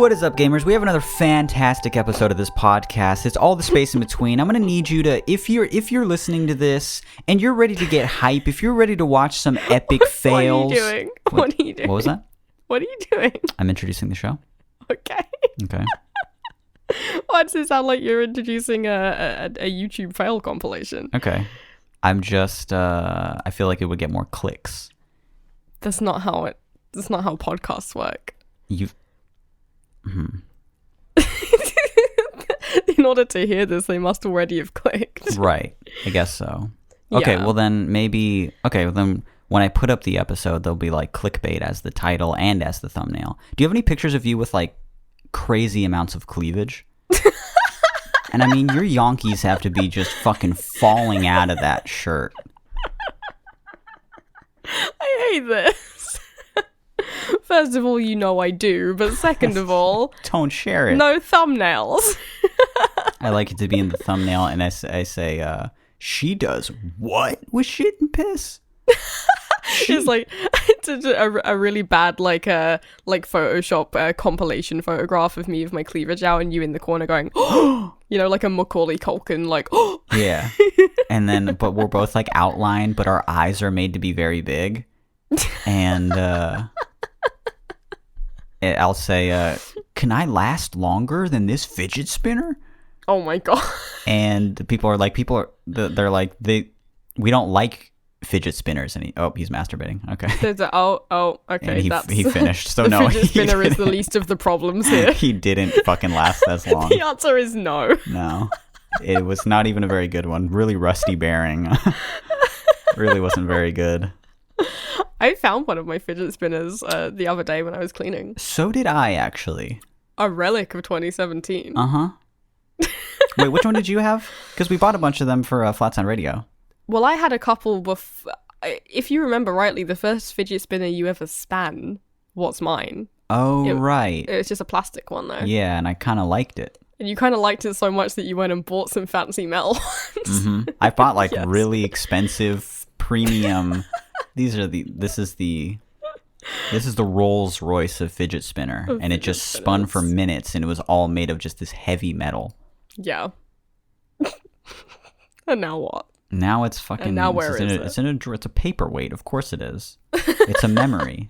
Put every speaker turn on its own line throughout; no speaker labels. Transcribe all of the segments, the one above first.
What is up, gamers? We have another fantastic episode of this podcast. It's all the space in between. I'm going to need you to, if you're listening to this and you're ready to get hype, if you're ready to watch some epic fails.
What are you doing? What are you doing?
What was that?
What are you doing?
I'm introducing the show.
Okay.
Okay.
Why does it sound like you're introducing a YouTube fail compilation?
Okay. I'm just, I feel like it would get more clicks.
That's not how podcasts work. In order to hear this, they must already have clicked.
Right. I guess so. Okay,
Yeah.
well then when I put up the episode, there'll be like clickbait as the title and as the thumbnail. Do you have any pictures of you with like crazy amounts of cleavage? And I mean, your Yankees have to be just fucking falling out of that shirt.
I hate this. First of all, you know I do, but second of all,
Don't share it.
no thumbnails.
I like it to be in the thumbnail, and I say, she does what with shit and piss?
It's like it's a really bad Photoshop compilation photograph of me with my cleavage out and you in the corner going, you know, like a Macaulay Culkin, like,
Yeah. And then, but we're both like outlined, but our eyes are made to be very big. And I'll say, can I last longer than this fidget spinner?
oh my god.
And we don't like fidget spinners. And he's masturbating. Okay.
There's okay.
And he
That's
finished. So
the
no,
fidget spinner is the least of the problems here.
he didn't fucking last as long.
The answer is no.
No, it was not even a very good one. Really rusty bearing. Really wasn't very good.
I found one of my fidget spinners the other day when I was cleaning.
So did I, actually.
A relic of 2017.
Uh-huh. Wait, which one did you have? Because we bought a bunch of them for Flat Sound Radio.
Well, I had a couple if you remember rightly, the first fidget spinner you ever span was mine.
Oh, right.
It was just a plastic one, though.
Yeah, and I kind of liked it.
And you kind of liked it so much that you went and bought some fancy metal ones.
Mm-hmm. I bought like
Yes.
really expensive premium. This is the Rolls Royce of fidget spinner, and it just spun for minutes, and it was all made of just this heavy metal.
Yeah. And now what?
Now it's fucking.
And now where is it?
It's a paperweight. Of course it is. It's a memory.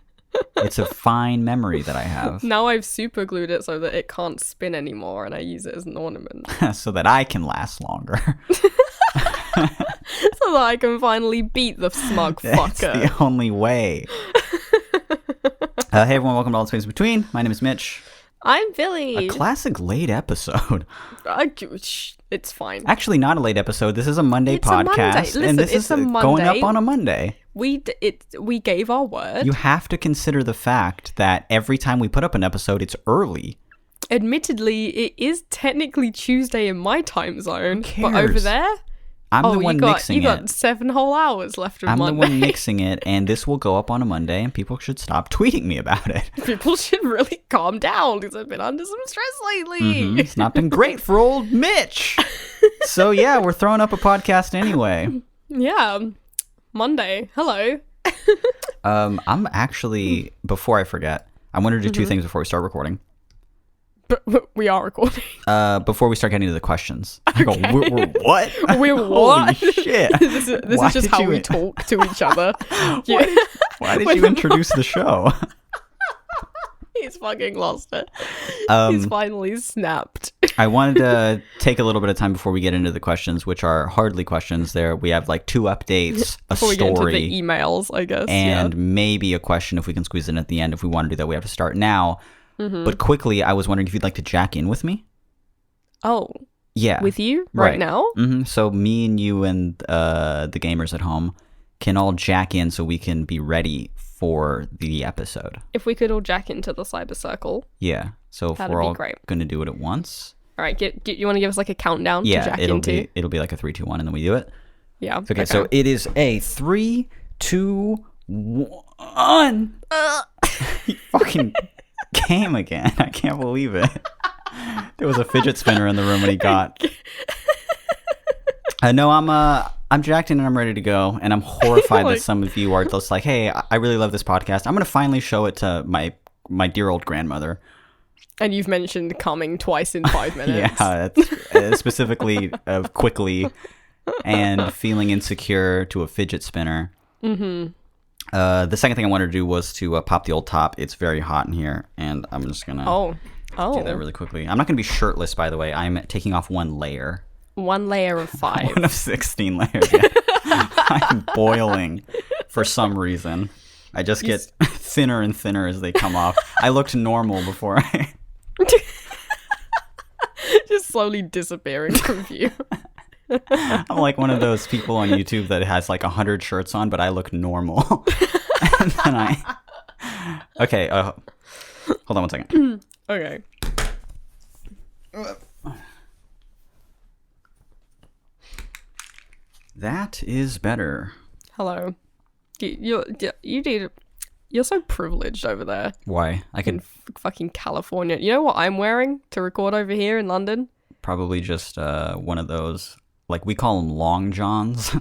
It's a fine memory that I have,
Now I've super glued it so that it can't spin anymore, and I use it as an ornament.
so that I can last longer.
So that I can finally beat the smug
That's
fucker.
the only way. Hey everyone, welcome to All the Space Between. My name is Mitch.
I'm Billy.
A classic late episode.
It's fine.
Actually, not a late episode. This is a Monday
It's a Monday.
podcast,
Listen,
and this
it's
is
a
going
Monday.
up on a Monday.
We gave our word.
You have to consider the fact that every time we put up an episode, it's early.
Admittedly, it is technically Tuesday in my time zone, but over
cares?
there,
I'm the one mixing
you got
it.
7 whole hours left of
I'm
Monday.
the one mixing it, and this will go up on a Monday, and people should stop tweeting me about it.
People should really calm down because I've been under some stress lately.
It's not been great for old Mitch. So yeah, we're throwing up a podcast anyway.
Yeah, Monday. Hello.
I'm actually, before I forget, I want to do two things before we start recording.
But we are recording.
Before we start getting to the questions. I go, we're what?
We're
Holy
what?
shit.
This is
Why
just
did
how
you-
we talk to each other.
Why did you introduce the show?
He's fucking lost it.
Um,
He's finally snapped.
I wanted to take a little bit of time before we get into the questions, which are hardly questions. There, we have like 2 updates, a
Before we get into
story,
the emails, I guess.
and maybe a question if we can squeeze in at the end. If we want to do that, we have to start now.
Mm-hmm.
But quickly, I was wondering if you'd like to jack in with me.
Oh,
Yeah.
with you right now?
So me and you and the gamers at home can all jack in so we can be ready for the episode.
If we could all jack into the cyber circle.
Yeah. So if
That'd
we're
be
all
great.
going to do it at once.
All right, you want to give us like a countdown to
Yeah,
jack
it'll
into?
be like a 3, 2, 1, and then we do it.
Yeah.
Okay, so it is a 3, 2, 1. He fucking came again. I can't believe it. There was a fidget spinner in the room when he got. No, I'm jacked in and I'm ready to go, and I'm horrified that some of you are just like, hey, I really love this podcast. I'm gonna finally show it to my dear old grandmother.
And you've mentioned coming twice in 5 minutes.
Yeah, that's, specifically quickly, and feeling insecure to a fidget spinner. Mm-hmm. The second thing I wanted to do was to pop the old top. It's very hot in here, and I'm just going to do that really quickly. I'm not going to be shirtless, by the way. I'm taking off one layer.
1 layer of 5.
One of 16 layers, yeah. I'm boiling for some reason. I just get thinner and thinner as they come off. I looked normal before I...
Just slowly disappearing from view.
I'm like one of those people on YouTube that has like 100 shirts on, but I look normal. And then Okay, hold on one second.
Okay.
That is better.
Hello. You're so privileged over there
Why? I
in
can
fucking California. You know what I'm wearing to record over here in London?
probably just one of those, like we call them long johns.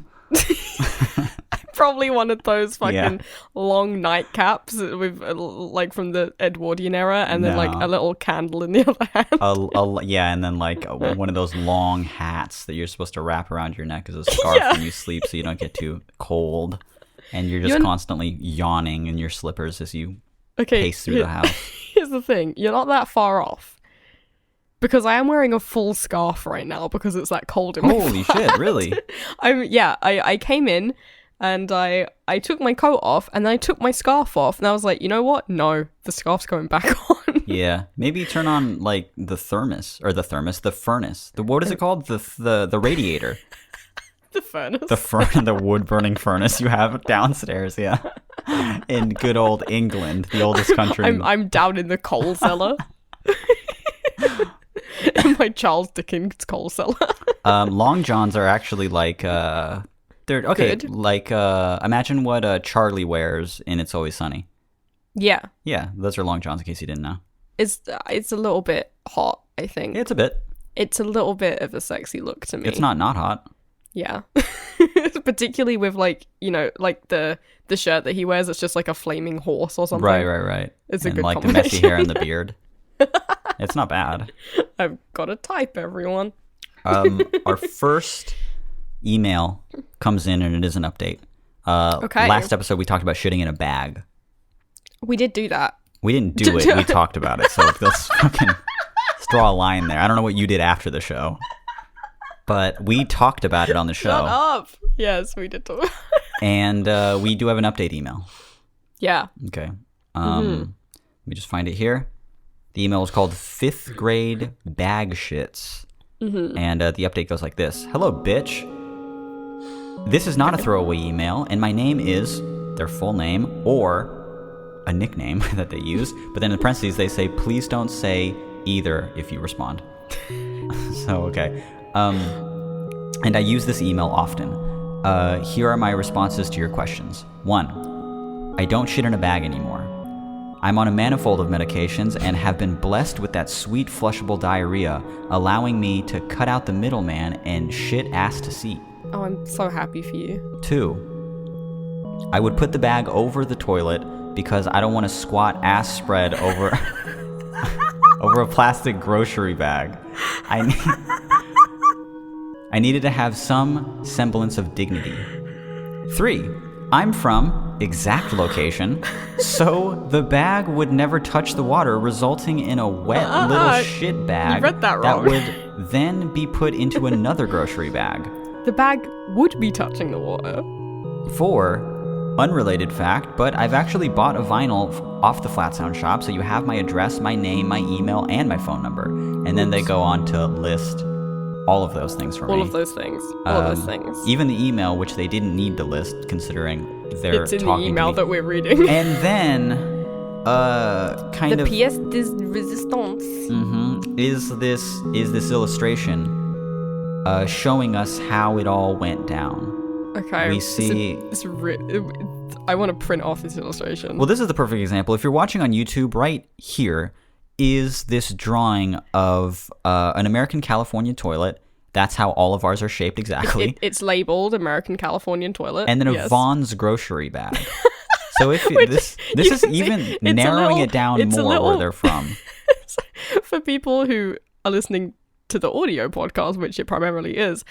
Probably one of those fucking
Yeah.
long nightcaps with like from the Edwardian era, and then like
No.
a little candle in the other hand.
Yeah, and then like one of those long hats that you're supposed to wrap around your neck as a scarf
Yeah.
when you sleep, so you don't get too cold, and you're just
You're-
constantly yawning in your slippers as you
Okay,
pace through the house.
Here's the thing: you're not that far off, because I am wearing a full scarf right now because it's that cold in my
Holy
flat.
shit! Really?
I came in and I took my coat off and then I took my scarf off and I was like, you know what? No, the scarf's going back on.
Yeah. Maybe turn on like the furnace. What is it called? The radiator.
The furnace.
The wood burning furnace you have downstairs. Yeah. In good old England, the oldest country.
I'm down in the coal cellar. In my Charles Dickens coal cellar.
Long johns are actually like they're okay.
Good.
Like imagine what Charlie wears in It's Always Sunny.
Yeah.
Yeah, those are long johns. In case you didn't know,
It's a little bit hot, I think.
it's a bit.
It's a little bit of a sexy look to me.
It's not hot.
Yeah. Particularly with like, you know, like the shirt that he wears, it's just like a flaming horse or something.
Right.
It's a
and
good
like the messy
combination.
hair and the beard. It's not bad.
I've got to type, everyone.
Our first email comes in and it is an update.
Okay.
Last episode we talked about shitting in a bag.
We did do that.
We didn't do it. We talked about it. So let's draw a line there. I don't know what you did after the show, but we talked about it on the show.
Shut up. Yes, we did talk.
And we do have an update email.
Yeah.
Okay. Let me just find it here. The email is called 5th Grade Bag Shits. And the update goes like this. Hello, bitch. This is not a throwaway email, and my name is their full name or a nickname that they use. But then in parentheses, they say, please don't say either if you respond. So, okay. And I use this email often. Here are my responses to your questions. 1. I don't shit in a bag anymore. I'm on a manifold of medications and have been blessed with that sweet flushable diarrhea, allowing me to cut out the middleman and shit ass to seat.
Oh, I'm so happy for you.
2. I would put the bag over the toilet because I don't want to squat ass spread over over a plastic grocery bag. I needed to have some semblance of dignity. 3. I'm from exact location, so the bag would never touch the water, resulting in a wet little shit bag
read that wrong.
would then be put into another grocery bag.
The bag would be touching the water.
4, unrelated fact, but I've actually bought a vinyl off the Flat Sound shop, so you have my address, my name, my email, and my phone number. And then they go on to list all of those things for me.
All of those things. All of those things.
Even the email, which they didn't need to list, considering they're
It's in the
talking
email
to me.
that we're reading.
And then, kind
The
of
pièce de résistance.
is this illustration showing us how it all went down.
Okay.
We see.
I want to print off this illustration.
Well, this is the perfect example. If you're watching on YouTube, right here is this drawing of an American California toilet. That's how all of ours are shaped exactly.
It's labeled American Californian toilet.
And then a
yes.
Vaughn's grocery bag. So if this
you
is
can see
even
it's a
narrowing
little-
it down
it's a
more where
little-
they're from.
people who are listening to the audio podcast, which it primarily is,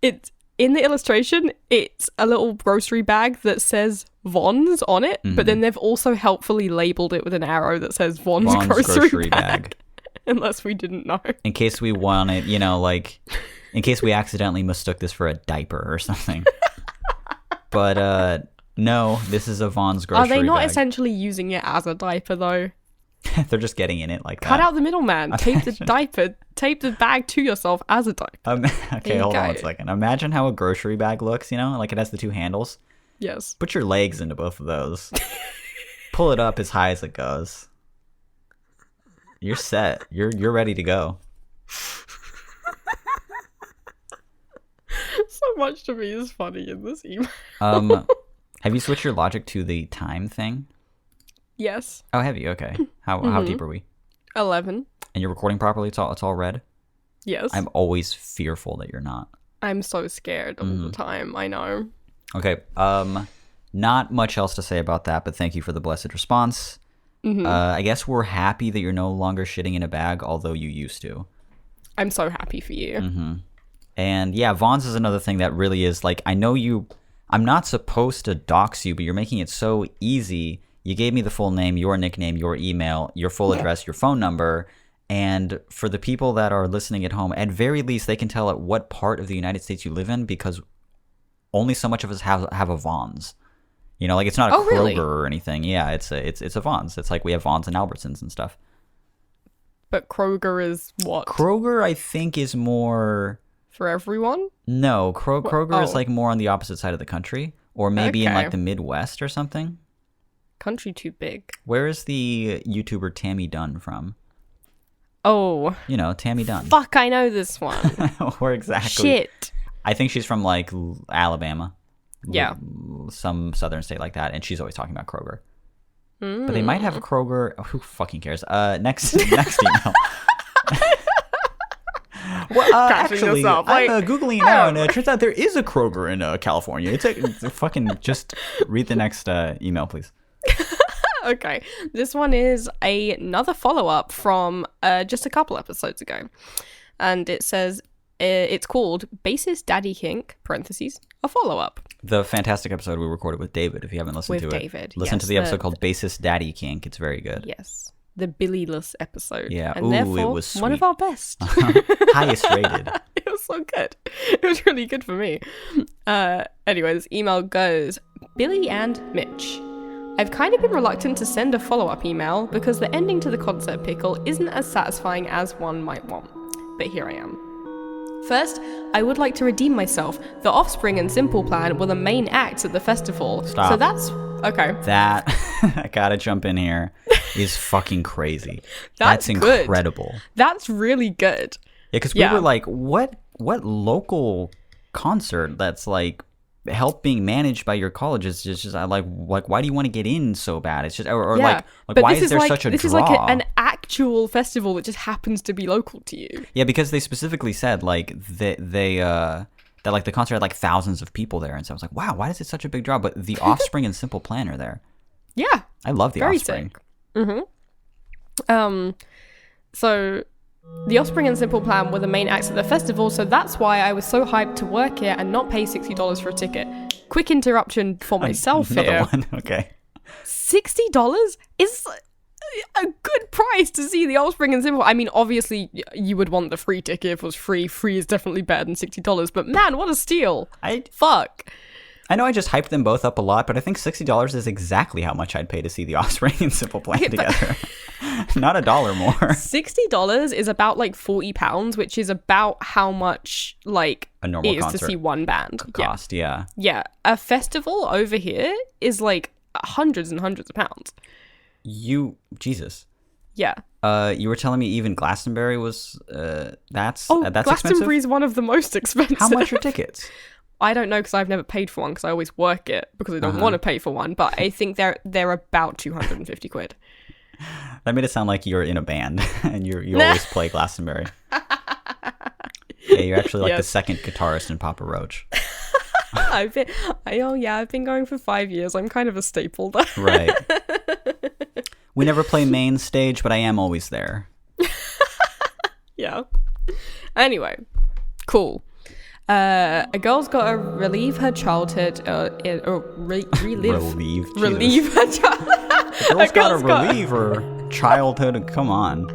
it's in the illustration, it's a little grocery bag that says Vons on it, but then they've also helpfully labeled it with an arrow that says Vons grocery bag. Unless we didn't know.
In case we wanted, you know, like, in case we accidentally mistook this for a diaper or something. But no, this is a Vons grocery bag.
Are they not essentially using it as a diaper though?
They're just getting in it like that.
Cut out the middleman. Tape the bag to yourself as a diaper.
Okay, hold on 1 second. Imagine how a grocery bag looks, you know? Like it has the 2 handles.
Yes.
Put your legs into both of those. Pull it up as high as it goes. You're set. You're ready to go.
So much to me is funny in this email.
Have you switched your logic to the time thing?
Yes.
Oh, have you? Okay. How deep are we?
11.
And you're recording properly? It's all red?
Yes.
I'm always fearful that you're not.
I'm so scared all the time. I know.
Okay. Not much else to say about that, but thank you for the blessed response. I guess we're happy that you're no longer shitting in a bag, although you used to.
I'm so happy for you.
And yeah, Vons is another thing that really is like, I know I'm not supposed to dox you, but you're making it so easy. You gave me the full name, your nickname, your email, your full address, your phone number. And for the people that are listening at home, at very least, they can tell at what part of the United States you live in, because only so much of us have a Vons. You know, like it's not a Kroger
really?
or anything. Yeah, it's a Vons. It's like we have Vons and Albertsons and stuff.
But Kroger is what?
Kroger, I think, is more...
For everyone?
No, Kroger is like more on the opposite side of the country. Or maybe in like the Midwest or something.
Country too big.
Where is the YouTuber Tammy Dunn from?
Oh.
You know, Tammy Dunn.
Fuck, I know this one.
Where exactly?
Shit.
I think she's from like Alabama.
Yeah.
Some southern state like that. And she's always talking about Kroger. But they might have Kroger. Oh, who fucking cares? Next email. Well, actually, I'm Googling it now, and it turns out there is a Kroger in California. It's fucking just read the next email, please.
Okay, this one is another follow-up from just a couple episodes ago. And it says, it's called Bassist Daddy Kink, parentheses, a follow-up.
The fantastic episode we recorded with David, if you haven't listened to it.
With David,
listen
yes,
to the episode called Bassist Daddy Kink. It's very good.
Yes. The Billyless episode.
Yeah.
And
Ooh,
therefore,
it was sweet.
one of our best.
Highest rated.
It was so good. It was really good for me. Anyway, this email goes, Billy and Mitch. I've kind of been reluctant to send a follow-up email because the ending to the concert pickle isn't as satisfying as one might want. But here I am. First, I would like to redeem myself. The Offspring and Simple Plan were the main acts at the festival.
Stop.
So that's... Okay.
That, I gotta jump in here, is fucking crazy.
That's good.
Incredible.
That's really good.
Yeah, because we were like, what local concert that's like help being managed by your college is just like why do you want to get in so bad? It's just or like why is there such a draw?
This is like an actual festival that just happens to be local to you.
Yeah, because they specifically said like they that like the concert had like thousands of people there, and so I was like, wow, why is it such a big draw? But the Offspring and Simple Plan are there.
Yeah,
I love the Offspring.
So the Offspring and Simple Plan were the main acts at the festival, so that's why I was so hyped to work here and not pay $60 for a ticket. Quick interruption for myself
Another
here.
one, okay.
$60 is a good price to see the Offspring and Simple. I mean, obviously, you would want the free ticket if it was free. Free is definitely better than $60, but man, what a steal. Fuck.
I know I just hyped them both up a lot, but I think $60 is exactly how much I'd pay to see the Offspring and Simple Plan together. Not $1 more.
$60 is about like £40, which is about how much like
a normal
it is
concert
to see one band
cost. Yeah.
Yeah. A festival over here is like hundreds and hundreds of pounds.
Jesus.
Yeah.
You were telling me even Glastonbury was that's
Glastonbury is
expensive?
one of the most expensive.
How much are tickets?
I don't know because I've never paid for one because I always work it because I don't want to pay for one. But I think they're about 250 quid.
That made it sound like you're in a band and you always play Glastonbury. Yeah, you're actually like the second guitarist in Papa Roach.
I've been going for 5 years. I'm kind of a staple there.
Right. We never play main stage, but I am always there.
Yeah. Anyway, cool. A girl's got to relieve her childhood, relive
Relieve
her childhood.
Girl's gotta relieve her childhood. Come on.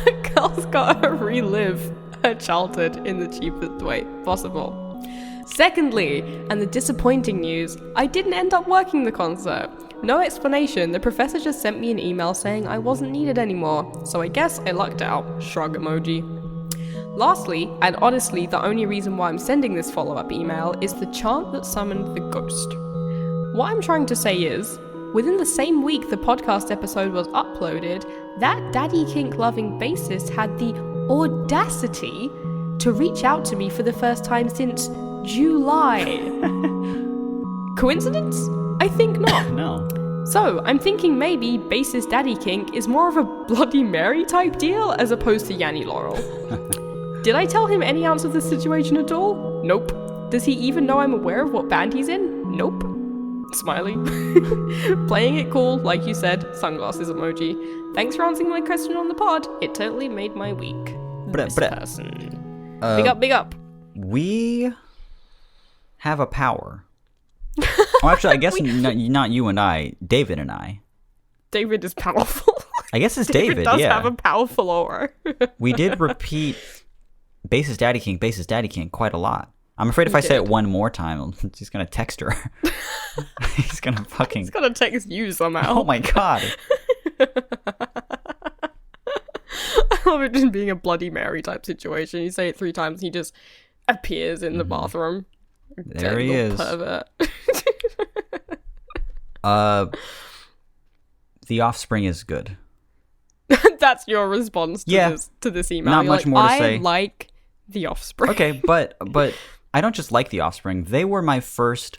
A girl's got to relive her childhood in the cheapest way possible. Secondly, and the disappointing news, I didn't end up working the concert. No explanation, the professor just sent me an email saying I wasn't needed anymore, so I guess I lucked out. Shrug emoji. Lastly, and honestly the only reason why I'm sending this follow-up email is the chant that summoned the ghost. What I'm trying to say is, within the same week the podcast episode was uploaded, that daddy kink loving bassist had the audacity to reach out to me for the first time since July. Coincidence? I think not.
No.
So, I'm thinking maybe bassist daddy kink is more of a Bloody Mary type deal as opposed to Yanni Laurel. Did I tell him any ounce of the situation at all? Nope. Does he even know I'm aware of what band he's in? Nope. Smiley. Playing it cool, like you said, sunglasses emoji. Thanks for answering my question on the pod. It totally made my week. This person. Big up.
We have a power. Well, actually, I guess not you and I, David and I.
David is powerful.
I guess it's David,
does
yeah.
have a powerful aura.
We did repeat bassist daddy king quite a lot. I'm afraid if I say it one more time, he's going to text her. He's going to fucking...
He's going to text you somehow.
Oh my god.
I love it just being a Bloody Mary type situation. You say it 3 times, he just appears in the bathroom.
There he is.
Pervert.
The Offspring is good.
That's your response to this email.
Not
You're
much more to say.
I like The Offspring.
Okay, but I don't just like The Offspring. They were my first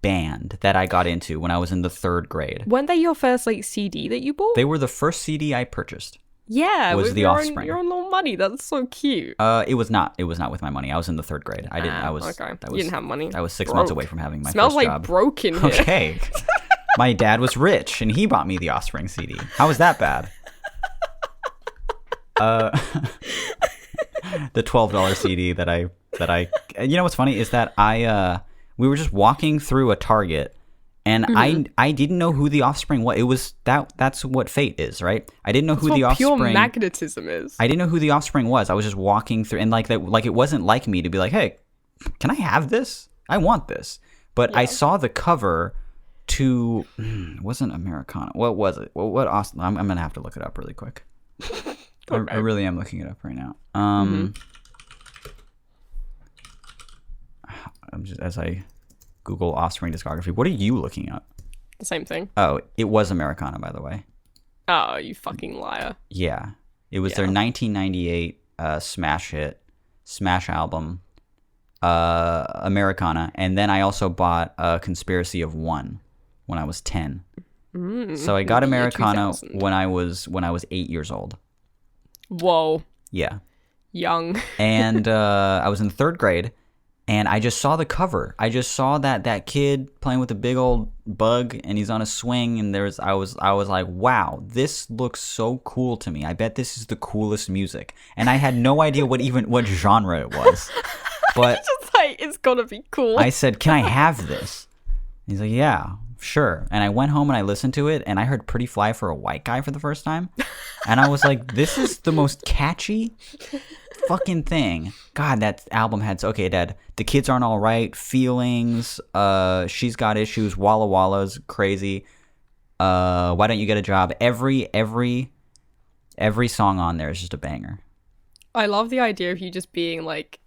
band that I got into when I was in the 3rd grade.
Weren't they your first CD that you bought?
They were the first CD I purchased.
Yeah,
was
with
The Offspring.
Your own little money. That's so cute.
It was not with my money. I was in the 3rd grade. I didn't. I was.
Okay.
That was,
you didn't have money.
I was 6
Broke.
months away from having my
Smells
first
like
job.
broke in here.
Okay. My dad was rich and he bought me the Offspring CD. How was that bad? The $12 CD that I you know what's funny is that we were just walking through a Target and I didn't know who the Offspring was. It was that's what fate is, right? I didn't know who the Offspring.
Pure magnetism is.
I didn't know who the Offspring was. I was just walking through and like it wasn't like me to be like, "Hey, can I have this? I want this." But I saw the cover to wasn't Americana. What was it? What Austin? I'm gonna have to look it up really quick.
Okay.
I really am looking it up right now. I'm just as I Google Offspring discography. What are you looking up?
The same thing.
Oh, it was Americana, by the way.
Oh, you fucking liar.
Yeah, it was their 1998 smash hit, smash album, Americana, and then I also bought Conspiracy of One when I was 10. So I got Americana when I was 8 years old.
Whoa.
Yeah.
Young.
And I was in 3rd grade, and I just saw the cover. I just saw that kid playing with a big old bug, and he's on a swing. And I was like, wow, this looks so cool to me. I bet this is the coolest music. And I had no idea what genre it was. But
It's just like, it's gonna be cool.
I said, can I have this? And he's like, yeah, sure. And I went home and I listened to it, and I heard Pretty Fly for a White Guy for the first time. And I was like, this is the most catchy fucking thing. God, that album had... Okay, Dad, The Kids Aren't All Right, Feelings, She's Got Issues, Walla Walla's Crazy, Why Don't You Get a Job? Every song on there is just a banger.
I love the idea of you just being like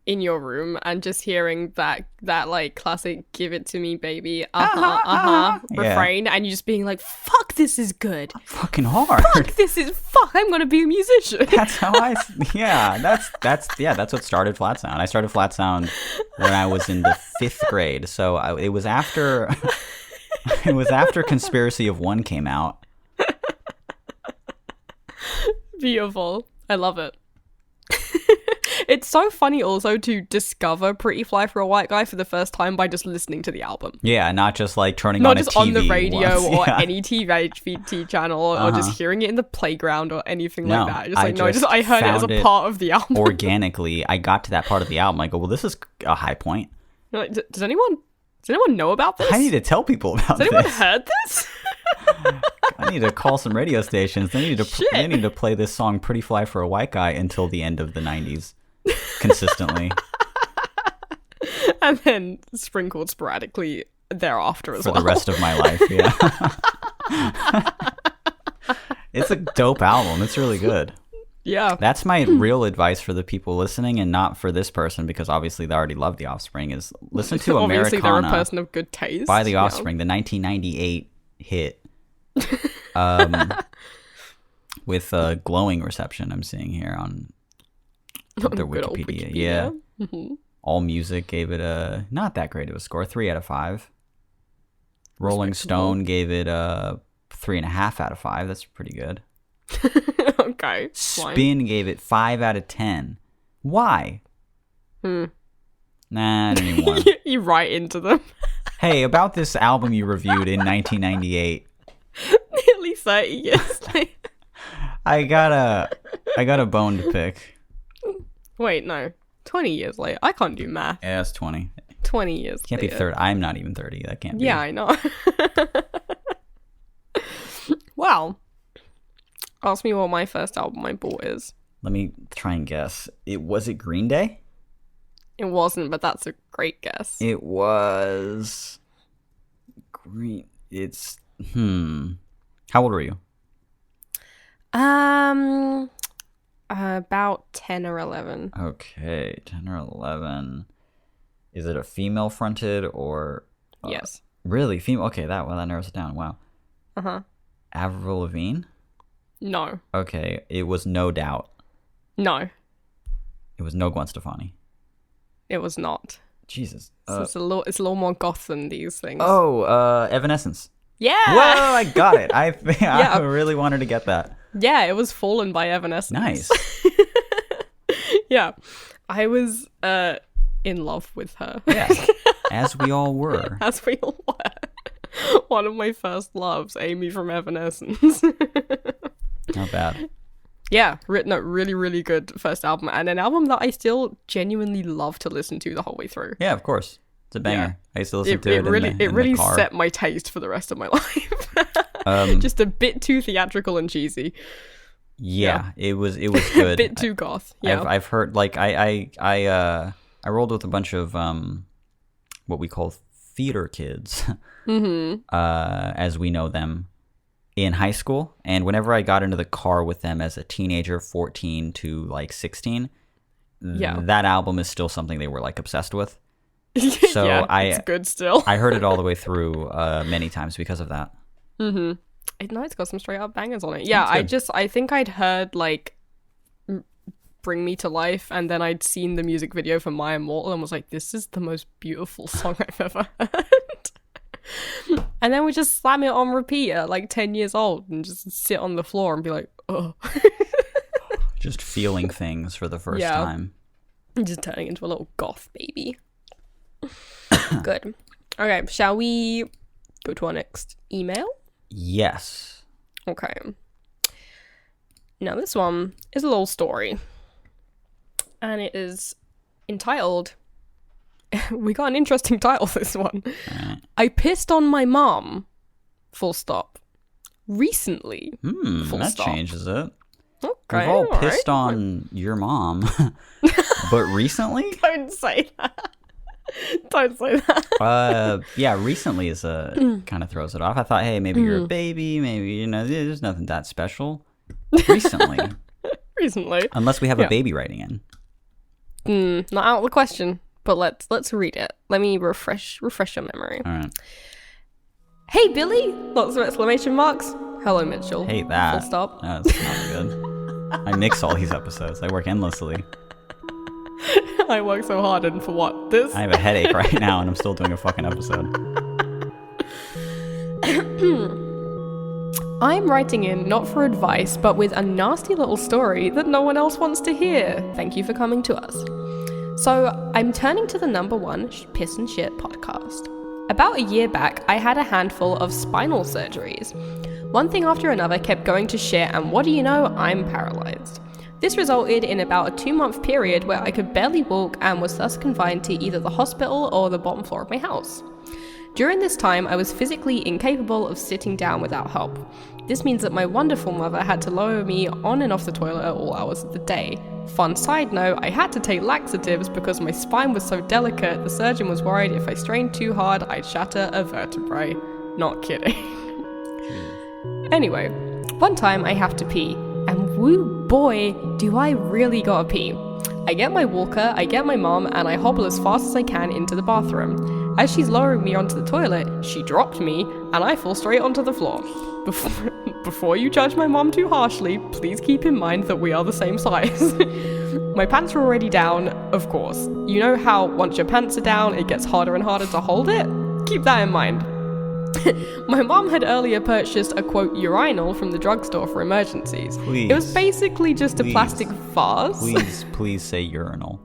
in your room and just hearing that like classic "Give It to Me, Baby" refrain, and you just being like, "Fuck, this is good.
Fucking hard.
Fuck, I'm gonna be a musician."
That's how that's what started Flat Sound. I started Flat Sound when I was in the 5th grade, so it was after Conspiracy of One came out.
Beautiful. I love it. It's so funny also to discover Pretty Fly for a White Guy for the first time by just listening to the album.
Yeah, not just like turning
Not
on a
just
TV
on the radio
once.
or
Yeah.
any TV channel or just hearing it in the playground or anything
No,
like that.
I
I heard it as
found
a
it
part of the album.
Organically, I got to that part of the album. I go, well, this is a high point.
You're like, does anyone know about this?
I need to tell people about
Has anyone
this.
heard this?
I need to call some radio stations. They need to
Shit.
they need to play this song "Pretty Fly for a White Guy" until the end of the '90s, consistently
And then sprinkled sporadically thereafter as
for
well.
the rest of my life. Yeah, it's a dope album. It's really good.
Yeah.
That's my real advice for the people listening, and not for this person, because obviously they already love The Offspring. Is listen to
Obviously, they're a
Americana
person of good taste.
by The
yeah.
Offspring, the 1998 hit, with a glowing reception. I'm seeing here on their
Good old
Wikipedia. Yeah.
Mhm.
All Music gave it a not that great of a score, 3 out of 5. Rolling
Respectable.
Stone gave it a 3.5 out of 5. That's pretty good.
Okay. fine.
Spin gave it 5 out of 10. Why?
Hmm.
Nah, I didn't even want to.
You write into them.
Hey, about this album you reviewed in 1998,
Nearly 30 years later.
I got a bone to pick.
Wait, no. 20 years later. I can't do math.
Yeah, it's 20.
20 years
Can't be
later.
30. I'm not even 30. That can't be.
Yeah, I know. Wow. Ask me what my first album I bought is.
Let me try and guess. Was it Green Day?
It wasn't, but that's a great guess.
It was Green. It's How old were you?
About 10 or 11.
Okay, 10 or 11. Is it a female fronted or
Yes.
really female? Okay, that narrows it down. Wow.
Uh-huh.
Avril Lavigne?
No.
Okay, it was No Doubt.
No.
It was no Gwen Stefani.
It was not.
Jesus.
So it's a little more goth than these things.
Evanescence.
Yeah.
Whoa, I got it. I
Yeah.
really wanted to get that.
Yeah, it was Fallen by Evanescence.
Nice.
Yeah. I was in love with her.
Yeah. As we all were.
As we all were. One of my first loves, Amy from Evanescence.
Not bad.
Yeah, written a really, really good first album, and an album that I still genuinely love to listen to the whole way through.
Yeah, of course. It's a banger. I used to listen
It
to it
really,
in the,
it really
car.
set my taste for the rest of my life. Just a bit too theatrical and cheesy,
Yeah, it was good.
a bit too goth. Yeah,
I've heard like I rolled with a bunch of what we call theater kids, as we know them, in high school. And whenever I got into the car with them as a teenager, 14 to like 16,
Yeah.
that album is still something they were like obsessed with. So
yeah,
I-
it's good still.
I heard it all the way through many times because of that.
It's got some straight up bangers on it. Yeah,
That's good.
I think I'd heard like Bring Me to Life, and then I'd seen the music video for My Immortal and was like, this is the most beautiful song I've ever heard. And then we just slam it on repeat at like 10 years old and just sit on the floor and be like, oh.
Just feeling things for the first
Yeah.
time.
Just turning into a little goth baby. Good. Okay, shall we go to our next email?
Yes.
Okay. Now, this one is a little story. And it is entitled... we got an interesting title, this one.
Alright.
I pissed on my mom. Full stop. Recently. Full
That
stop.
changes it.
Okay,
We've all
alright.
pissed on your mom. But recently?
Don't say that. Don't say that.
Yeah, recently is kind of throws it off. I thought, hey, maybe you're a baby, maybe, there's nothing that special. Recently.
Recently.
Unless we have
Yeah.
a baby writing in.
Not out of the question, but let's read it. Let me refresh your memory.
All right.
Hey, Billy! Lots of exclamation marks. Hello, Mitchell.
Hate that.
Full stop.
No, that's not good. I mix all these episodes. I work endlessly.
I work so hard, and for what? This?
I have a headache right now, and I'm still doing a fucking episode.
I'm writing in not for advice, but with a nasty little story that no one else wants to hear. Thank you for coming to us. So, I'm turning to the #1 Piss and Shit podcast. About a year back, I had a handful of spinal surgeries. One thing after another kept going to shit, and what do you know, I'm paralyzed. This resulted in about a 2-month period where I could barely walk and was thus confined to either the hospital or the bottom floor of my house. During this time, I was physically incapable of sitting down without help. This means that my wonderful mother had to lower me on and off the toilet at all hours of the day. Fun side note, I had to take laxatives because my spine was so delicate, the surgeon was worried if I strained too hard, I'd shatter a vertebrae. Not kidding. Anyway, one time I have to pee, and woo boy, do I really gotta pee. I get my walker, I get my mom, and I hobble as fast as I can into the bathroom. As she's lowering me onto the toilet, she dropped me, and I fall straight onto the floor. Before you judge my mom too harshly, please keep in mind that we are the same size. My pants are already down, of course. You know how once your pants are down, it gets harder and harder to hold it? Keep that in mind. My mom had earlier purchased a quote urinal from the drugstore for emergencies.
Please.
It was basically just a plastic vase.
Please say urinal.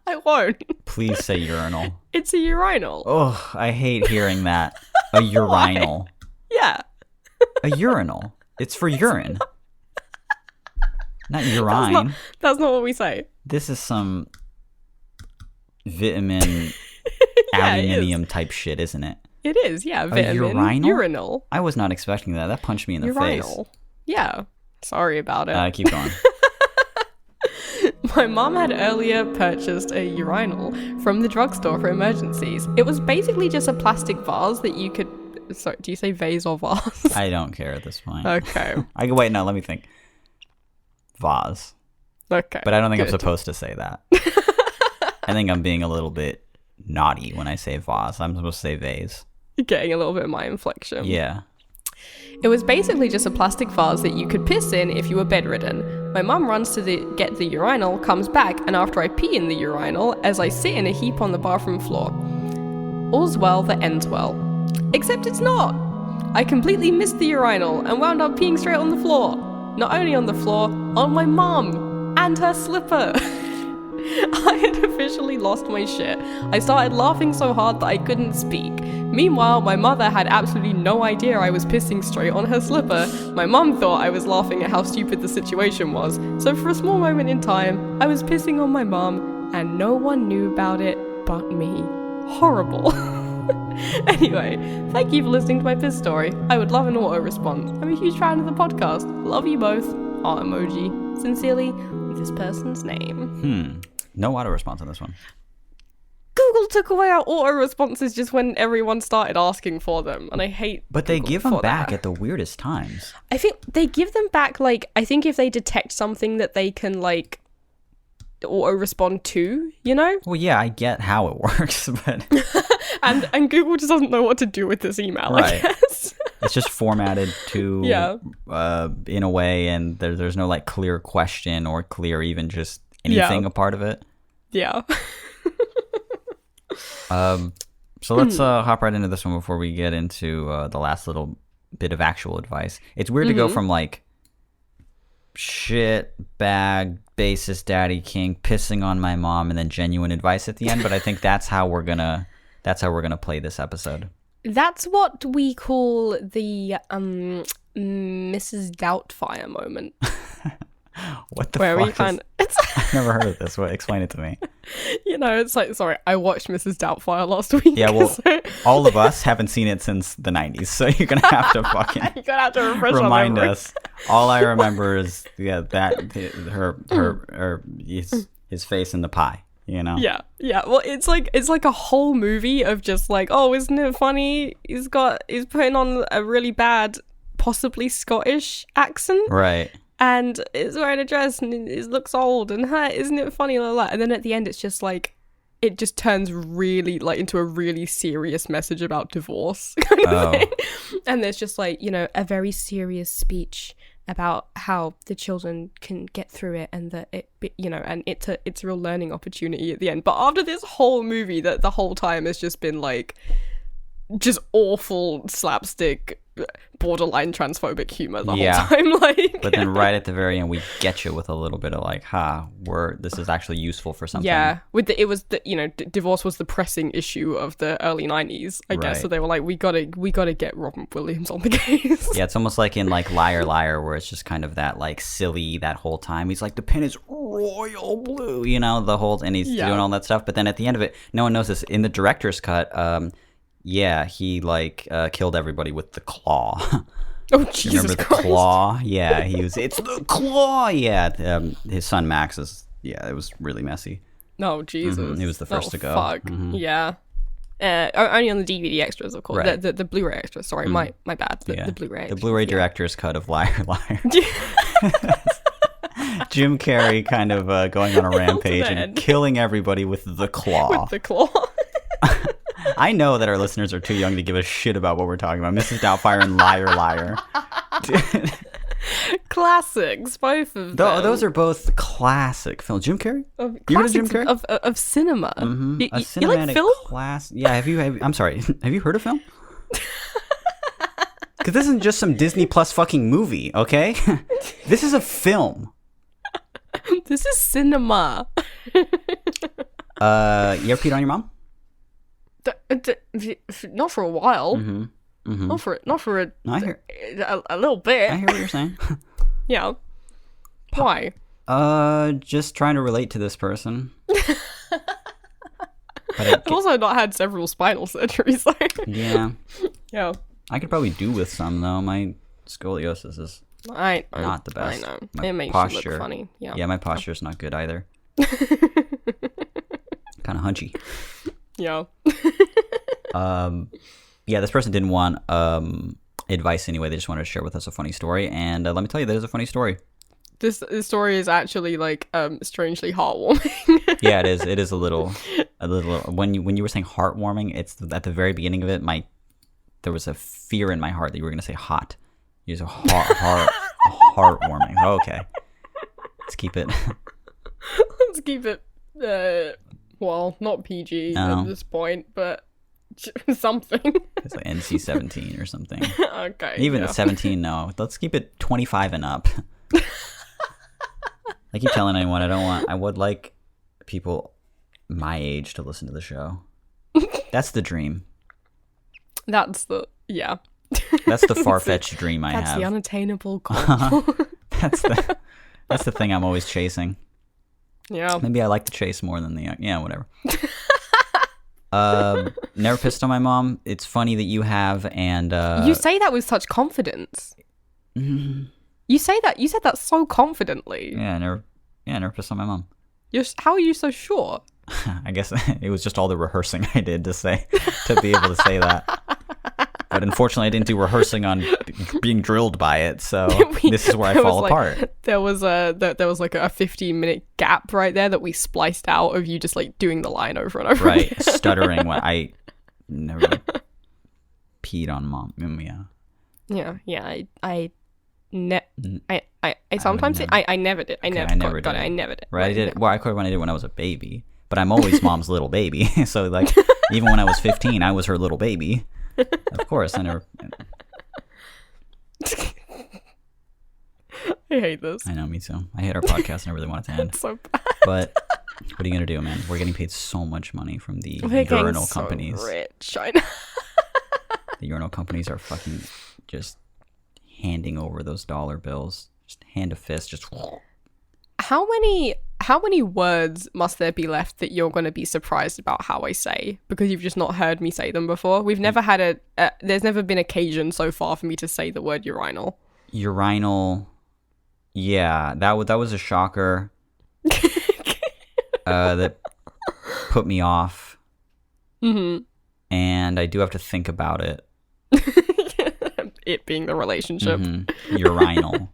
I won't.
Please say urinal.
It's a urinal.
Oh, I hate hearing that. A urinal.
Yeah.
A urinal. It's for urine. Not urine.
That's not what we say.
This is some vitamin
Yeah,
aluminium type shit, isn't it?
It is, yeah. Vitamin.
urinal?
Urinal.
I was not expecting that. That punched me in the
Urinal. Yeah. Sorry about it.
face. Keep going.
My mom had earlier purchased a urinal from the drugstore for emergencies. It was basically just a plastic vase that you could... Sorry, do you say vase or vase?
I don't care at this point.
Okay.
Wait, no, let me think. Vase.
Okay.
But I don't think I'm
good.
supposed to say that. I think I'm being a little bit naughty when I say vase. I'm supposed to say vase.
You're getting a little bit of my inflection.
Yeah.
It was basically just a plastic vase that you could piss in if you were bedridden. My mum runs to get the urinal, comes back, and after I pee in the urinal, as I sit in a heap on the bathroom floor. All's well that ends well. Except it's not! I completely missed the urinal and wound up peeing straight on the floor. Not only on the floor, on my mum! And her slipper! I had officially lost my shit. I started laughing so hard that I couldn't speak. Meanwhile, my mother had absolutely no idea I was pissing straight on her slipper. My mum thought I was laughing at how stupid the situation was. So for a small moment in time, I was pissing on my mum, and no one knew about it but me. Horrible. Anyway, thank you for listening to my piss story. I would love an auto response. I'm a huge fan of the podcast. Love you both. Heart emoji. Sincerely, this person's name.
No auto response on this one.
Google took away our auto responses just when everyone started asking for them, and I hate.
But they
Google
give them
for
back
that.
at the weirdest times.
I think they give them back, like, I think if they detect something that they can, like, auto respond to, you know?
Well, yeah, I get how it works, but
And Google just doesn't know what to do with this email, I
Right.
guess.
it's just formatted to
Yeah.
in a way, and there's no like clear question or clear even just anything
Yeah.
a part of it.
Yeah.
So let's hop right into this one before we get into the last little bit of actual advice. It's weird to go from like shit bag bassist daddy king pissing on my mom and then genuine advice at the end, but I think that's how we're gonna play this episode.
That's what we call the Mrs. Doubtfire moment.
What the
Where
fuck?
we kind
I've never heard of this. What? Explain it to me.
you know, it's like, sorry, I watched Mrs. Doubtfire last week.
Yeah, well,
so
all of us haven't seen it since the 90s, so you're gonna have to fucking
you're gonna have to refresh our
remind
memory.
us. All I remember is that his face in the pie. You know.
Yeah. Well, it's like a whole movie of just like, oh, isn't it funny? He's putting on a really bad, possibly Scottish accent.
Right.
And is wearing a dress and it looks old and isn't it funny, and then at the end it's just like it just turns really like into a really serious message about divorce kind of thing. And there's just like, you know, a very serious speech about how the children can get through it and that it, you know, and it's a real learning opportunity at the end. But after this whole movie that the whole time has just been like just awful slapstick borderline transphobic humor the
Yeah.
whole time. Like,
But then right at the very end, we get you with a little bit of like, this is actually useful for something.
yeah, with it was the divorce was the pressing issue of the early 90s, I guess.
Right.
So they were like, we gotta get Robin Williams on the case.
Yeah, it's almost like in like Liar Liar, where it's just kind of that like silly that whole time. He's like, the pen is royal blue, and he's
Yeah.
doing all that stuff. But then at the end of it, no one knows this. In the director's cut, yeah, he like killed everybody with the claw.
Oh, Jesus
Remember the
Christ.
claw? Yeah, it's the claw. Yeah, his son Max is. Yeah, it was really messy.
No, Jesus.
He was the first to go.
Fuck. Yeah. Only on the DVD extras, of course.
Right.
The Blu-ray extras. Sorry, my bad. The Blu-ray
The
extras.
Blu-ray
yeah.
director's cut of Liar Liar. Jim Carrey kind of going on a rampage and
end.
killing everybody with the claw.
With the claw.
I know that our listeners are too young to give a shit about what we're talking about. Mrs. Doubtfire and Liar Liar.
Classics, both of them.
Those are both classic films. Jim Carrey?
Of
You heard of Jim
classics
Carrey?
of cinema.
A
You like
cinematic
film?
class. Yeah, I'm sorry. Have you heard of film? Because this isn't just some Disney Plus fucking movie, okay? This is a film.
This is cinema.
You ever peed on your mom?
Not for a while.
Mm-hmm.
Not for a
No, I hear
little bit.
what you're saying.
Yeah. Why?
Just trying to relate to this person. But
I've also not had several spinal surgeries, so
yeah,
yeah.
I could probably do with some though. My scoliosis is
I know.
not the best.
I know.
My
It makes you
posture,
look funny. Yeah.
Yeah, my posture's not good either. Kind of hunchy.
Yeah.
Yeah, this person didn't want advice anyway. They just wanted to share with us a funny story, and let me tell you, there's a funny story.
This story is actually like strangely heartwarming.
Yeah, it is. It is a little. When you were saying heartwarming, it's at the very beginning of it. There was a fear in my heart that you were going to say hot. You said heartwarming. Okay, let's keep it.
Let's keep it well, not PG
No.
at this point, but something.
It's like NC-17 or something.
Okay.
Even
yeah.
the 17, no. Let's keep it 25 and up. I keep telling anyone I would like people my age to listen to the show. That's the dream.
That's the yeah.
That's the far-fetched dream I
That's
have.
the unattainable goal.
That's the thing I'm always chasing.
Yeah.
Maybe I like to chase more than the yeah, whatever. Never pissed on my mom. It's funny that you have, and
You say that with such confidence. You said that so confidently.
yeah, never pissed on my mom.
How are you so sure?
I guess it was just all the rehearsing I did to be able to say that. But unfortunately, I didn't do rehearsing on being drilled by it, so this is where I fall apart.
There was like a 15-minute gap right there that we spliced out of you just like doing the line over and over.
Right,
again.
stuttering when I never peed on mom. Yeah.
Yeah. I sometimes I never did. I never got it. I never did.
Right, I did it. Well, I could when I did it when I was a baby, but I'm always mom's little baby. So like, even when I was 15, I was her little baby. Of course, I never.
I hate this.
I know, me too. I hate our podcast and I really want it to end.
So bad.
But what are you gonna do, man? We're getting paid so much money from the
We're getting
urinal
so
companies.
rich. I know.
The urinal companies are fucking just handing over those dollar bills, just hand to fist, just.
How many words must there be left that you're going to be surprised about how I say because you've just not heard me say them before? We've never had there's never been occasion so far for me to say the word urinal.
Urinal. Yeah, that was a shocker. That put me off.
Mm-hmm.
And I do have to think about it.
It being the relationship.
Mm-hmm. Urinal.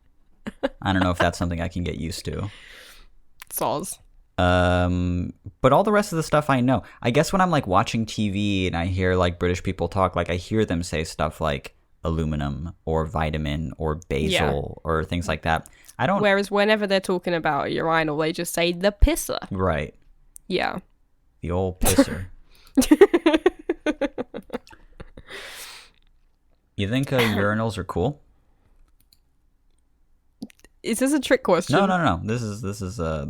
I don't know if that's something I can get used to.
Soz.
But all the rest of the stuff I know. I guess when I'm like watching TV and I hear like British people talk, like I hear them say stuff like aluminum or vitamin or basil or things like that. I don't.
Whereas whenever they're talking about a urinal, they just say the pisser.
Right.
Yeah.
The old pisser. You think urinals are cool?
Is this a trick question?
No. This is
I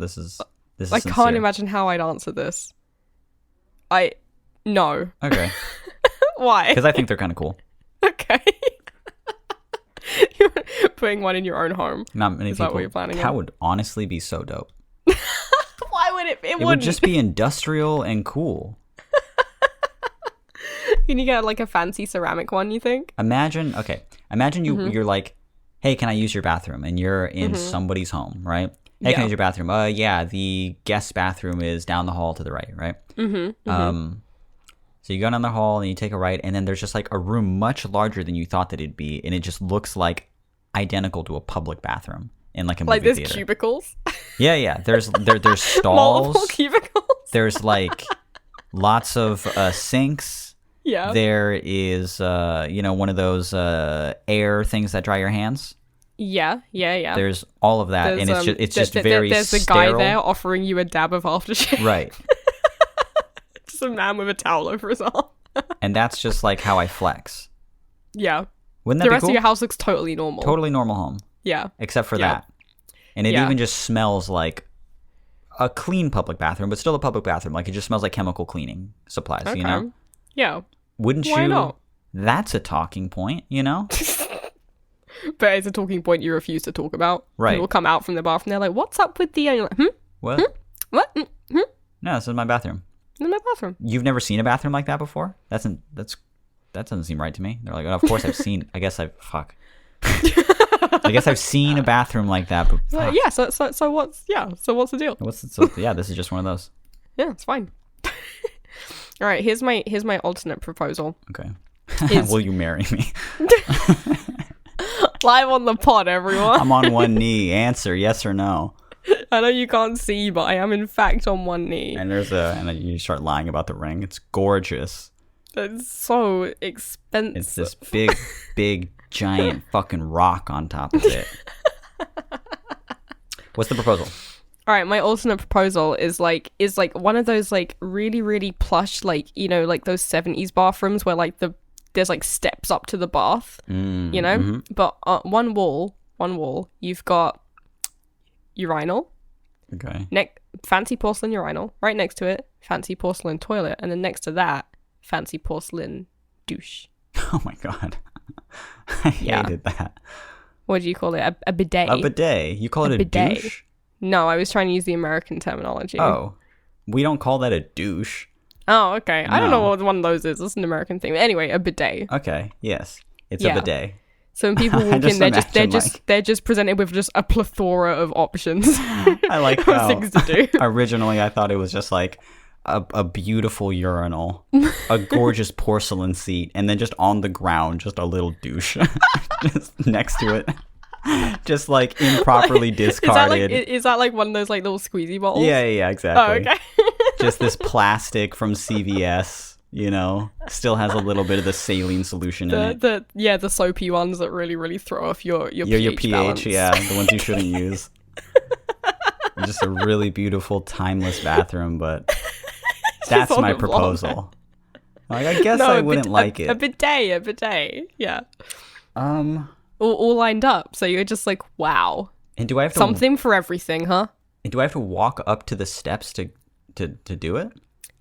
sincere.
can't imagine how I'd answer this. No.
Okay.
Why?
Because I think they're kind of cool.
Okay. You're putting one in your own home.
Not many
Is
people.
that what you're planning
That
on?
would honestly be so dope.
Why would it? It
It would just be industrial and cool.
Can you get like a fancy ceramic one, you think?
Imagine you
Mm-hmm.
you're like, hey, can I use your bathroom? And you're in somebody's home, right? Hey, can I
Yeah.
use your bathroom? Yeah, the guest bathroom is down the hall to the right, right? So you go down the hall and you take a right, and then there's just like a room much larger than you thought that it'd be, and it just looks like identical to a public bathroom in like a movie
Like there's
theater.
cubicles.
Yeah. There's
Multiple
stalls.
cubicles.
There's like lots of sinks.
Yeah.
There is one of those air things that dry your hands.
Yeah.
There's all of that, and it's just very
There's the
sterile.
guy there offering you a dab of aftershave.
Right.
Just a man with a towel over his arm.
And that's just like how I flex.
Yeah.
Wouldn't that
The
be
rest
cool?
of your house looks totally normal.
Totally normal home,
Yeah.
except for
Yeah.
that. And it
Yeah.
even just smells like a clean public bathroom, but still a public bathroom. Like it just smells like chemical cleaning supplies,
Okay.
you know?
Yeah.
Wouldn't
Why
you?
not?
That's a talking point, you know?
But it's a talking point you refuse to talk about.
Right.
People come out from the bathroom, they're like, what's up with the... And you're like,
What?
What?
No, this is my bathroom.
In my bathroom.
You've never seen a bathroom like that before? That doesn't seem right to me. They're like, oh, of course I've seen. I guess I've seen a bathroom like that. But fuck.
Yeah, so what's the deal?
This is just one of those.
Yeah, it's fine. All right, here's my alternate proposal.
Okay.
Is-
Will you marry me?
Live on the pod, everyone.
I'm on one knee. Answer yes or no.
I know you can't see, but I am in fact on one knee.
And then you start lying about the ring. It's gorgeous.
It's so expensive.
It's this big, giant fucking rock on top of it. What's the proposal?
All right, my alternate proposal is like one of those like really really plush like like those 70s bathrooms where like there's like steps up to the bath, but one wall you've got urinal,
Okay.
fancy porcelain urinal, right next to it fancy porcelain toilet, and then next to that fancy porcelain douche.
Oh my god. I
Yeah.
hated that.
What do you call it? A bidet?
A bidet. You call it a
bidet.
douche?
No, I was trying to use the American terminology.
Oh. We don't call that a douche.
Oh, okay. I don't know
No.
what one of those is. It's an American thing. Anyway, a bidet.
Okay. Yes. It's
Yeah.
a bidet.
So when people
I
walk
just
in,
imagine,
they're just presented with just a plethora of options
I like
of
how
things to do.
originally I thought it was just like a beautiful urinal, a gorgeous porcelain seat, and then just on the ground, just a little douche just next to it. Just like improperly discarded.
Is that like one of those like little squeezy bottles?
Yeah, exactly.
Oh, okay.
Just this plastic from CVS, still has a little bit of the saline solution in it.
the soapy ones that really really throw off your pH balance.
Yeah, the ones you shouldn't use. Just a really beautiful, timeless bathroom, but that's
on
my
a vlog.
proposal. Like, I guess
No,
I
a
wouldn't like
A
it.
bidet. Yeah. All lined up. So you're just like, wow.
And do I have to
Something for everything, huh?
Do I have to walk up to the steps to do it?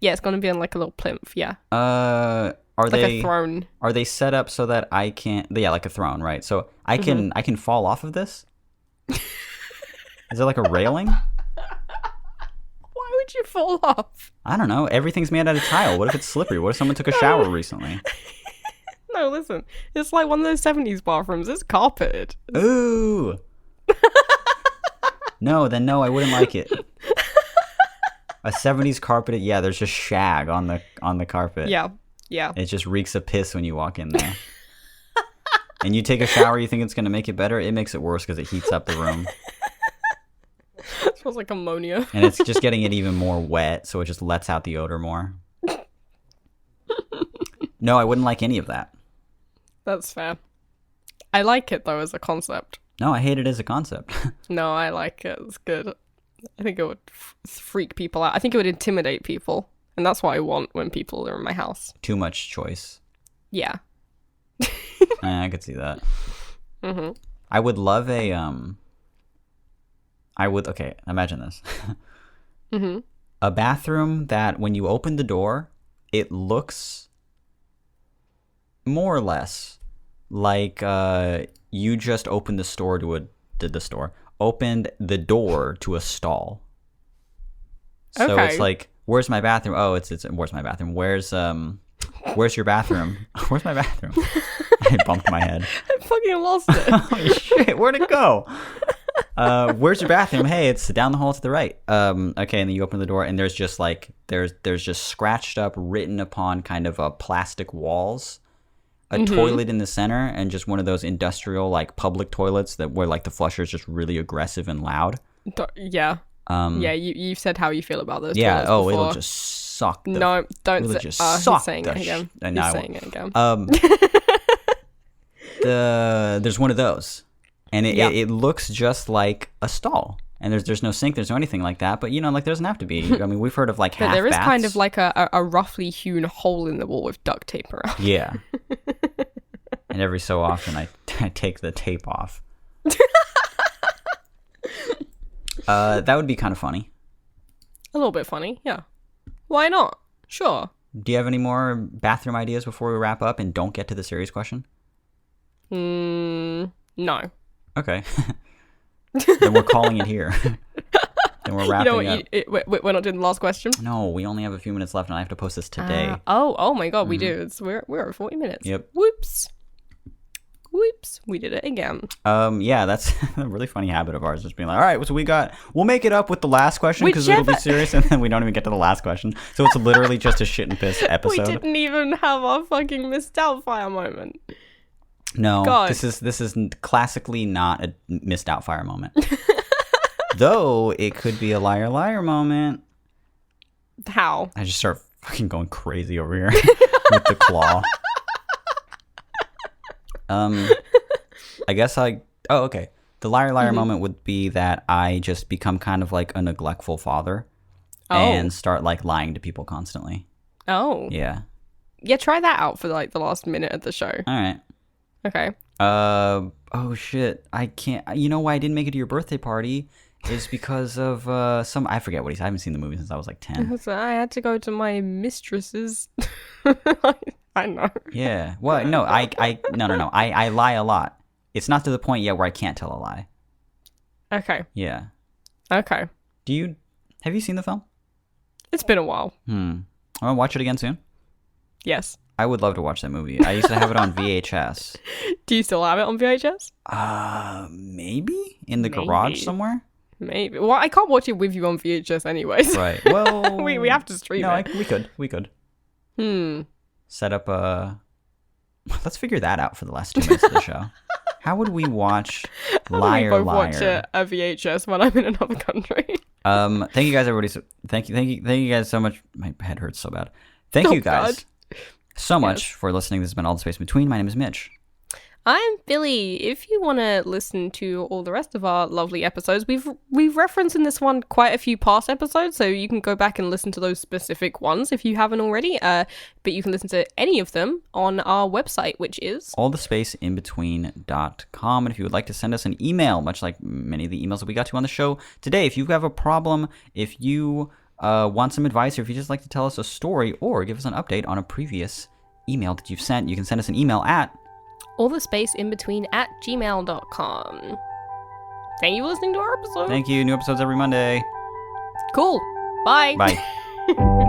Yeah, it's gonna be on like a little plinth. Yeah,
Are
like
they
a throne.
are they set up so that I can? Yeah, like a throne, right? So I
Mm-hmm.
can fall off of this. Is there like a railing?
Why would you fall off?
I don't know. Everything's made out of tile. What if it's slippery? What if someone took a shower recently?
No, listen. It's like one of those 70s bathrooms. It's carpeted.
Ooh. No, I wouldn't like it. A 70s carpeted, yeah, there's just shag on the carpet.
Yeah.
It just reeks of piss when you walk in there. And you take a shower, you think it's going to make it better? It makes it worse because it heats up the room.
It smells like ammonia.
And it's just getting it even more wet, so it just lets out the odor more. No, I wouldn't like any of that.
That's fair. I like it, though, as a concept.
No, I hate it as a concept.
No, I like it. It's good. I think it would freak people out. I think it would intimidate people. And that's what I want when people are in my house.
Too much choice.
Yeah.
I could see that.
Mm-hmm.
I would love a okay, imagine this.
Mm-hmm.
A bathroom that when you open the door, it looks more or less like you just opened opened the door to a stall. So
Okay.
it's like, where's my bathroom? Oh, it's where's my bathroom? Where's your bathroom? Where's my bathroom? I bumped my head.
I fucking lost it.
Holy shit, where'd it go? Where's your bathroom? Hey, it's down the hall to the right. Okay, and then you open the door, and there's just like there's just scratched up, written upon kind of plastic walls, a toilet in the center, and just one of those industrial like public toilets where like the flusher is just really aggressive and loud.
Yeah. Yeah, you've said how you feel about those.
Yeah.
toilets
Oh,
before.
it'll just suck.
No, don't
it'll
say.
just
He's
suck
saying
the
it again.
no,
He's
I
saying
won't.
it again.
There's one of those, and
Yeah.
it looks just like a stall, and there's no sink, there's no anything like that. But like there doesn't have to be. I mean, we've heard of like
But
half
there is
baths.
kind of like a roughly hewn hole in the wall with duct tape around.
Yeah. And every so often I take the tape off. That would be kind of funny.
A little bit funny, yeah. Why not? Sure.
Do you have any more bathroom ideas before we wrap up and don't get to the serious question?
No.
Okay. Then we're calling it here. Then we're wrapping
You know
up.
what? We're not doing the last question.
No, we only have a few minutes left, and I have to post this today.
Oh my god, we do. We're at 40 minutes.
Yep.
Whoops. We did it again.
Yeah, that's a really funny habit of ours, just being like, all right, so we'll make it up with the last question because it'll be serious, and then we don't even get to the last question. So it's literally just a shit and piss episode.
We didn't even have our fucking Miss Doubtfire moment.
No,
God.
this is classically not a missed out fire moment. Though it could be a liar liar moment.
How?
I just start fucking going crazy over here with the claw. I guess oh, okay. The liar liar moment would be that I just become kind of like a neglectful father and start like lying to people constantly.
Oh.
Yeah.
Yeah, try that out for like the last minute of the show.
All right.
Okay.
Oh shit. I can't. You know why I didn't make it to your birthday party is because of I forget what I haven't seen the movie since I was like 10.
So I had to go to my mistress's. I know.
Yeah. Well, no, no. I lie a lot. It's not to the point yet where I can't tell a lie.
Okay.
Yeah.
Okay.
Have you seen the film?
It's been a while.
I want to watch it again soon.
Yes.
I would love to watch that movie. I used to have it on VHS.
Do you still have it on VHS?
Maybe in the garage somewhere.
Maybe. Well, I can't watch it with you on VHS anyways.
Right. Well,
we have to stream it.
We could.
Hmm.
Set up a. Let's figure that out for the last 2 minutes of the show. How would we watch Liar
we both
Liar?
watch a VHS when I'm in another country.
Thank you guys, everybody. Thank you guys so much. My head hurts so bad. Thank you guys so much for listening. This has been All the Space Between. My name is Mitch.
I'm Billy. If you want to listen to all the rest of our lovely episodes, we've referenced in this one quite a few past episodes, so you can go back and listen to those specific ones if you haven't already. But you can listen to any of them on our website, which is
allthespaceinbetween.com. And if you would like to send us an email, much like many of the emails that we got to on the show today, if you have a problem, if you want some advice, or if you just like to tell us a story or give us an update on a previous email that you've sent, you can send us an email at
allthespaceinbetween@gmail.com. Thank you for listening to our episode.
Thank you. New episodes every Monday.
Cool. Bye.
Bye.